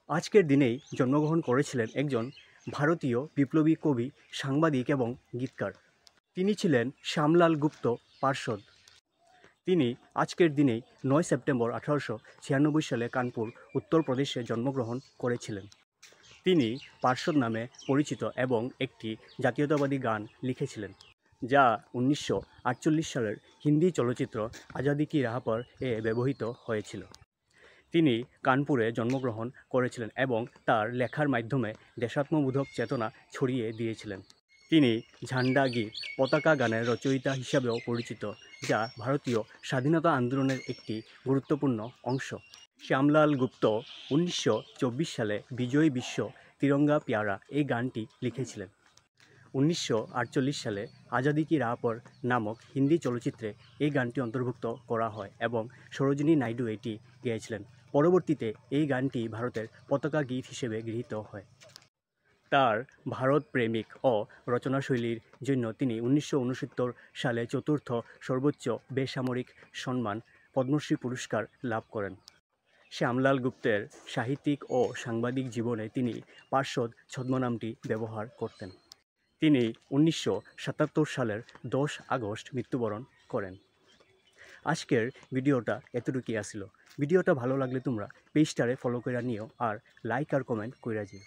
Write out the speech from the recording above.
আজকের দিনেই জন্মগ্রহণ করেছিলেন একজন ভারতীয় বিপ্লবী কবি, সাংবাদিক এবং গীতকার। তিনি ছিলেন শ্যামলাল গুপ্ত পার্ষদ। তিনি আজকের দিনেই ৯ সেপ্টেম্বর ১৮৯৬ সালে কানপুর, উত্তরপ্রদেশে জন্মগ্রহণ করেছিলেন। তিনি পার্ষদ নামে পরিচিত এবং একটি জাতীয়তাবাদী গান লিখেছিলেন, যা ১৯৪৮ সালের হিন্দি চলচ্চিত্র আজাদি কি রাহ পর এ ব্যবহৃত হয়েছিল। তিনি কানপুরে জন্মগ্রহণ করেছিলেন এবং তার লেখার মাধ্যমে দেশাত্মবোধক চেতনা ছড়িয়ে দিয়েছিলেন। তিনি ঝান্ডা গীত, পতাকা গানের রচয়িতা হিসাবেও পরিচিত, যা ভারতীয় স্বাধীনতা আন্দোলনের একটি গুরুত্বপূর্ণ অংশ। শ্যামলাল গুপ্ত ১৯২৪ সালে বিজয় বিশ্ব তিরঙ্গা প্যারা এই গানটি লিখেছিলেন। ১৯৪৮ সালে আজাদি কি রাহ পর নামক হিন্দি চলচ্চিত্রে এই গানটি অন্তর্ভুক্ত করা হয় এবং সরোজিনী নাইডু এটি গেয়েছিলেন। পরবর্তীতে এই গানটি ভারতের পতাকা গীত হিসেবে গৃহীত হয়। তার ভারত প্রেমিক ও রচনাশৈলীর জন্য তিনি ১৯৬৯ সালে চতুর্থ সর্বোচ্চ বেসামরিক সম্মান পদ্মশ্রী পুরস্কার লাভ করেন। শ্যামলাল গুপ্তের সাহিত্যিক ও সাংবাদিক জীবনে তিনি পার্ষদ ছদ্মনামটি ব্যবহার করতেন। তিনি ১৯৭৭ সালের ১০ আগস্ট মৃত্যুবরণ করেন। আজকের ভিডিওটা এতটুকুই আসিল। ভিডিওটা ভালো লাগলে তোমরা পেজটারে ফলো করে নিও আর লাইক আর কমেন্ট কইরা যেও।